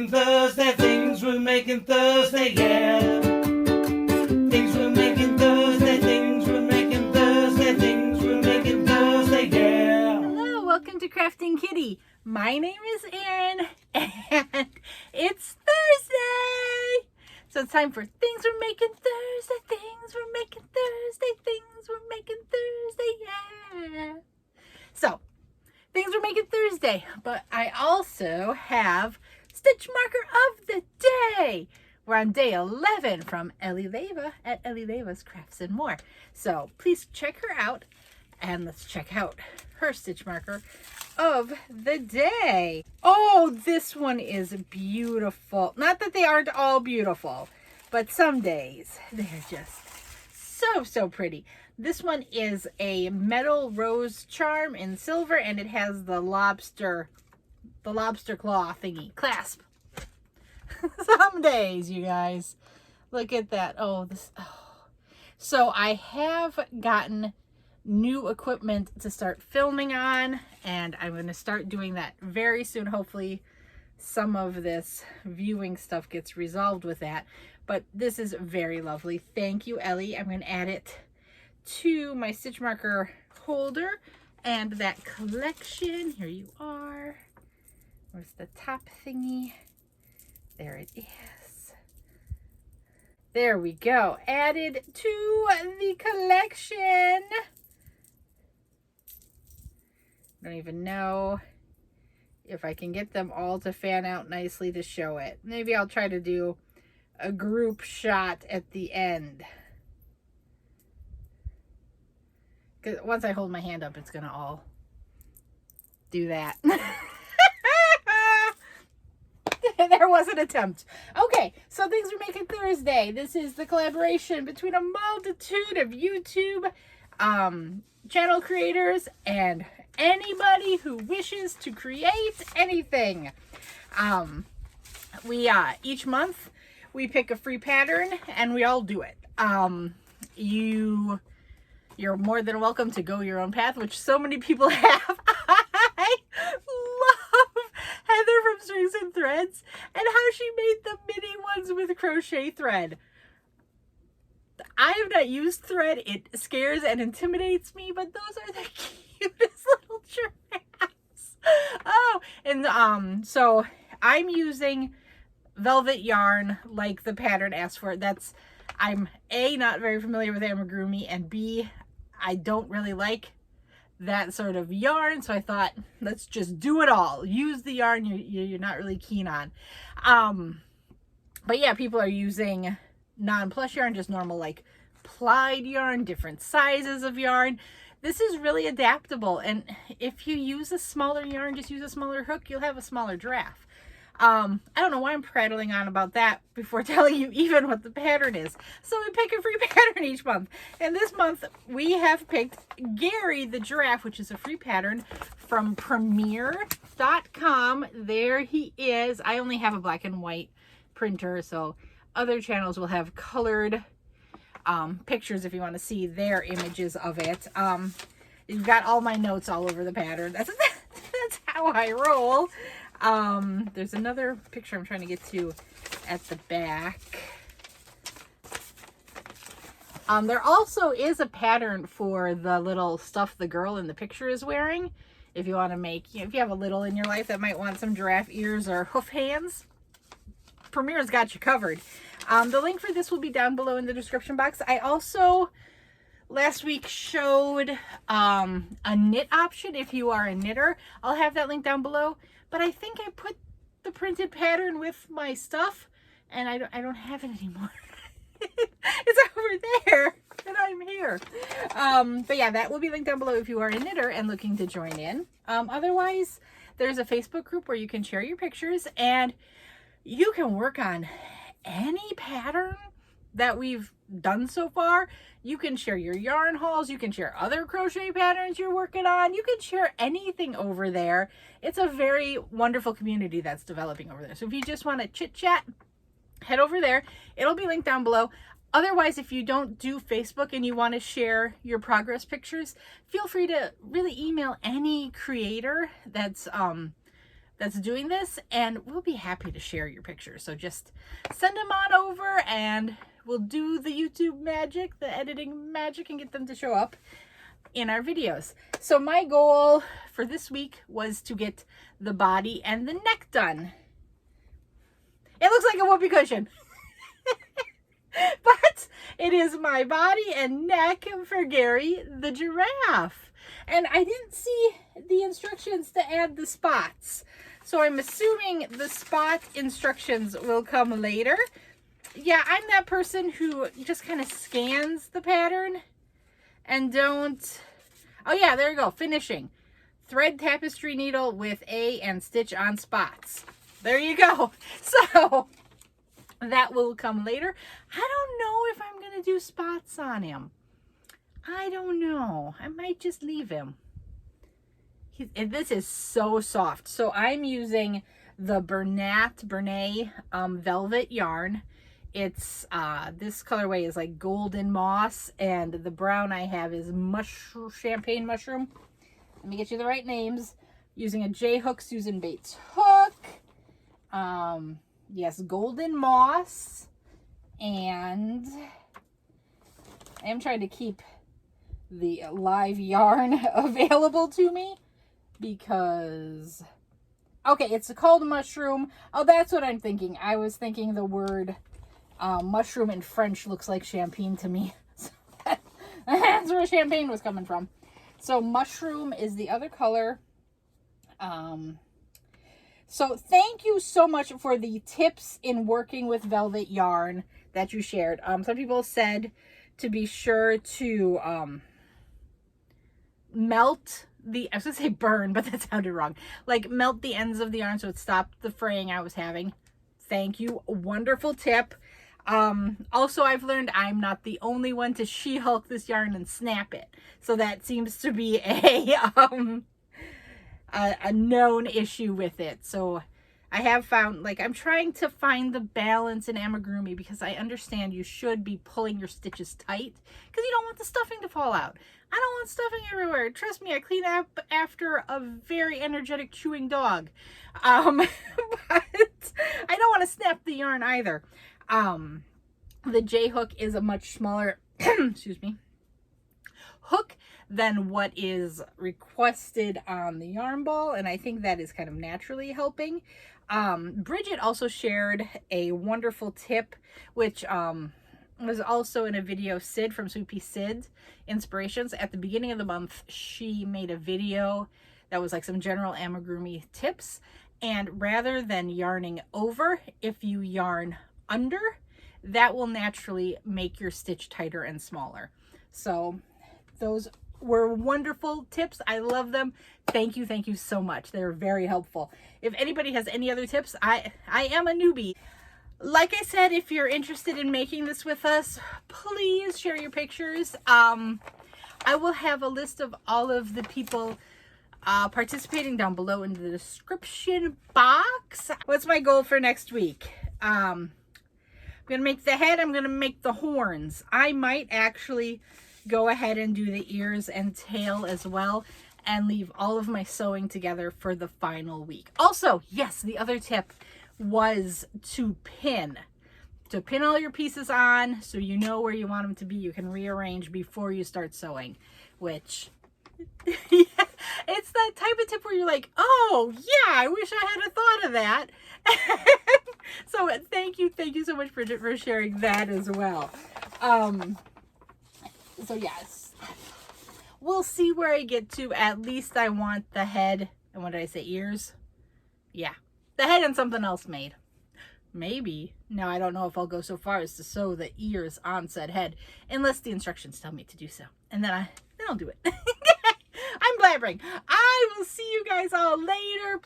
making Thursday, things we're making Thursday, yeah. Things we're making Thursday, things we're making Thursday, things we're making Thursday, yeah. Hello, welcome to Krafting Kitty. My name is Erin, and it's Thursday. So it's time for things we're making Thursday, things we're making Thursday, things we're making Thursday, yeah. So, things we're making Thursday, but I also have Stitch Marker of the Day. We're on day 11 from Ellie Leva at Ellie Leva's Crafts and More. So please check her out, and let's check out her Stitch Marker of the Day. Oh, this one is beautiful. Not that they aren't all beautiful, but some days they're just so pretty. This one is a metal rose charm in silver, and it has the lobster claw thingy clasp. Some days, you guys, look at that. So I have gotten new equipment to start filming on, and I'm going to start doing that very soon. Hopefully some of this viewing stuff gets resolved with that, but this is very lovely. Thank you, Ellie. I'm going to add it to my Stitch Marker holder and that collection. Here you are. Where's the top thingy? There it is. There we go. Added to the collection. Don't even know if I can get them all to fan out nicely to show it. Maybe I'll try to do a group shot at the end. Because once I hold my hand up, it's going to all do that. There was an attempt. Okay, so things we're making Thursday. This is the collaboration between a multitude of YouTube channel creators and anybody who wishes to create anything. Each month we pick a free pattern and we all do it. You're more than welcome to go your own path, which so many people have. I love Heather from Strings and Threads and how she made the mini ones with crochet thread. I have not used thread. It scares and intimidates me, but those are the cutest little giraffes. Oh, and so I'm using velvet yarn like the pattern asks for. I'm A, not very familiar with amigurumi, and B, I don't really like that sort of yarn, so I thought, let's just do it all. Use the yarn you're not really keen on. But yeah, people are using non-plush yarn, just normal like plied yarn, different sizes of yarn. This is really adaptable, and if you use a smaller yarn, just use a smaller hook, you'll have a smaller giraffe. I don't know why I'm prattling on about that before telling you even what the pattern is. So we pick a free pattern each month. And this month we have picked Gary the Giraffe, which is a free pattern from Premiere.com. There he is. I only have a black and white printer, so other channels will have colored pictures if you want to see their images of it. You've got all my notes all over the pattern. That's how I roll. There's another picture I'm trying to get to at the back. There also is a pattern for the little stuff the girl in the picture is wearing. If you want to make, if you have a little in your life that might want some giraffe ears or hoof hands, Premiere's got you covered. The link for this will be down below in the description box. I also last week showed a knit option if you are a knitter. I'll have that link down below. But I think I put the printed pattern with my stuff, and I don't have it anymore. It's over there, and I'm here. But yeah, that will be linked down below if you are a knitter and looking to join in. Otherwise, there's a Facebook group where you can share your pictures, and you can work on any pattern that we've done so far. You can share your yarn hauls, you can share other crochet patterns you're working on, you can share anything over there. It's a very wonderful community that's developing over there. So if you just want to chit chat, head over there. It'll be linked down below. Otherwise, if you don't do Facebook and you want to share your progress pictures, feel free to really email any creator that's that's doing this, and we'll be happy to share your pictures. So just send them on over and we'll do the YouTube magic, the editing magic, and get them to show up in our videos. So my goal for this week was to get the body and the neck done. It looks like a whoopee cushion. But it is my body and neck for Gary the Giraffe. And I didn't see the instructions to add the spots. So I'm assuming the spot instructions will come later. Yeah, I'm that person who just kind of scans the pattern and don't... Oh yeah, there you go. Finishing. Thread tapestry needle with A and stitch on spots. There you go. So that will come later. I don't know if I'm going to do spots on him. I don't know. I might just leave him. This is so soft. So I'm using the Bernat velvet yarn. It's this colorway is like golden moss, and the brown I have is champagne mushroom. Let me get you the right names. Using a J hook Susan Bates hook. Yes, golden moss, and I am trying to keep the live yarn available to me because, okay, it's called mushroom. Oh, that's what I'm thinking. I was thinking the word mushroom in French looks like champagne to me. So that's where champagne was coming from. So mushroom is the other color. So thank you so much for the tips in working with velvet yarn that you shared. Some people said to be sure to melt the, I was going to say burn, but that sounded wrong. Like melt the ends of the yarn so it stopped the fraying I was having. Thank you. Wonderful tip. Also, I've learned I'm not the only one to She-Hulk this yarn and snap it. So that seems to be a known issue with it. So I have found, like, I'm trying to find the balance in amigurumi because I understand you should be pulling your stitches tight because you don't want the stuffing to fall out. I don't want stuffing everywhere. Trust me, I clean up after a very energetic chewing dog. But I don't want to snap the yarn either. The J hook is a much smaller, excuse me, hook than what is requested on the yarn ball, and I think that is kind of naturally helping. Bridget also shared a wonderful tip, which was also in a video. Sid from Sweet Pea Sid Inspirations, at the beginning of the month, she made a video that was like some general amigurumi tips, and rather than yarning over, if you yarn under, that will naturally make your stitch tighter and smaller. So those were wonderful tips. I love them. Thank you so much. They're very helpful. If anybody has any other tips, I am a newbie. Like I said, if you're interested in making this with us, please share your pictures. I will have a list of all of the people participating down below in the description box. What's my goal for next week? I'm gonna make the head. I'm gonna make the horns. I might actually go ahead and do the ears and tail as well and leave all of my sewing together for the final week. Also, yes, the other tip was to pin all your pieces on so you know where you want them to be. You can rearrange before you start sewing, which yeah, it's that type of tip where you're like, oh yeah, I wish I had a thought of that. So thank you so much for sharing that as well. So yes, we'll see where I get to. At least I want the head, and what did I say, ears? Yeah, the head and something else made. Maybe. No, I don't know if I'll go so far as to sew the ears on said head, unless the instructions tell me to do so. And then I'll do it. I'm blabbering. I will see you guys all later.